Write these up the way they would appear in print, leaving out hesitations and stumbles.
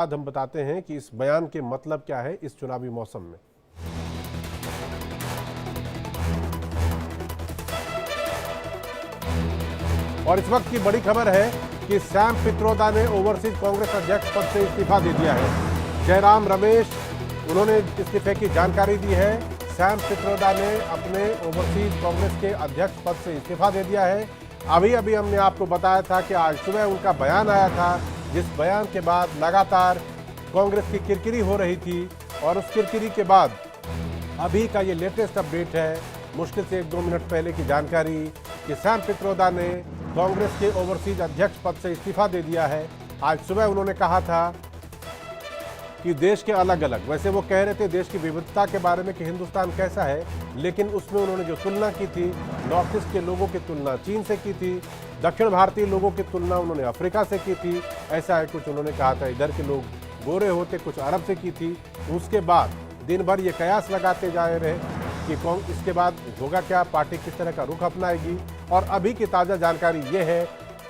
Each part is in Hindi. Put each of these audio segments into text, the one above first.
बाद हम बताते हैं कि इस बयान के मतलब क्या है इस चुनावी मौसम में। और इस वक्त की बड़ी खबर है कि सैम पित्रोदा ने ओवरसीज कांग्रेस अध्यक्ष पद से इस्तीफा दे दिया है। जयराम रमेश उन्होंने इस्तीफे की जानकारी दी है। सैम पित्रोदा ने अपने ओवरसीज कांग्रेस के अध्यक्ष पद से इस्तीफा दे दिया है। अभी हमने आपको बताया था कि आज सुबह उनका बयान आया था, जिस बयान के बाद लगातार कांग्रेस की किरकिरी हो रही थी। और उस किरकिरी के बाद अभी का ये लेटेस्ट अपडेट है, मुश्किल से 1-2 मिनट पहले की जानकारी कि सैम पित्रोदा ने कांग्रेस के ओवरसीज अध्यक्ष पद से इस्तीफा दे दिया है। आज सुबह उन्होंने कहा था कि देश के अलग अलग, वैसे वो कह रहे थे देश की विविधता के बारे में कि हिंदुस्तान कैसा है, लेकिन उसमें उन्होंने जो तुलना की थी, नॉर्थ ईस्ट के लोगों की तुलना चीन से की थी, दक्षिण भारतीय लोगों की तुलना उन्होंने अफ्रीका से की थी। ऐसा है कुछ उन्होंने कहा था इधर के लोग गोरे होते, कुछ अरब से की थी। उसके बाद दिन भर ये कयास लगाते जा रहे कि इसके बाद होगा क्या, पार्टी किस तरह का रुख अपनाएगी। और अभी की ताज़ा जानकारी ये है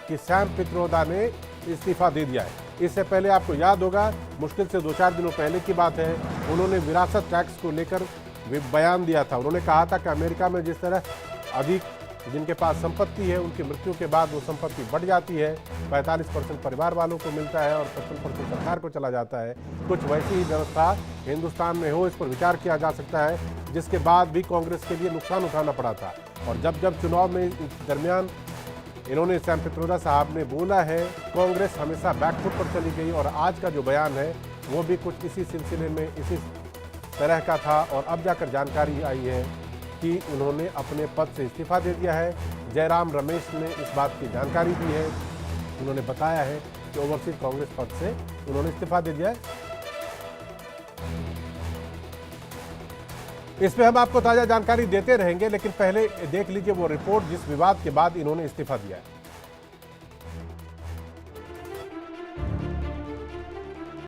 कि सैम पित्रोदा ने इस्तीफा दे दिया है। इससे पहले आपको याद होगा, मुश्किल से 2-4 दिनों पहले की बात है, उन्होंने विरासत टैक्स को लेकर बयान दिया था। उन्होंने कहा था कि अमेरिका में जिस तरह अधिक जिनके पास संपत्ति है उनकी मृत्यु के बाद वो संपत्ति बढ़ जाती है, 45% परिवार वालों को मिलता है और 55% सरकार को चला जाता है, कुछ वैसी ही व्यवस्था हिंदुस्तान में हो, इस पर विचार किया जा सकता है। जिसके बाद भी कांग्रेस के लिए नुकसान उठाना पड़ा था। और जब चुनाव में दरमियान इन्होंने सैम पित्रोदा साहब ने बोला है, कांग्रेस हमेशा बैकफुट पर चली गई। और आज का जो बयान है वो भी कुछ इसी सिलसिले में इसी तरह का था। और अब जाकर जानकारी आई है कि उन्होंने अपने पद से इस्तीफा दे दिया है। जयराम रमेश ने इस बात की जानकारी दी है। उन्होंने बताया है कि ओवरसीज कांग्रेस पद से उन्होंने इस्तीफा दे दिया है। इस पे हम आपको ताज़ा जानकारी देते रहेंगे, लेकिन पहले देख लीजिए वो रिपोर्ट जिस विवाद के बाद इन्होंने इस्तीफा दिया है।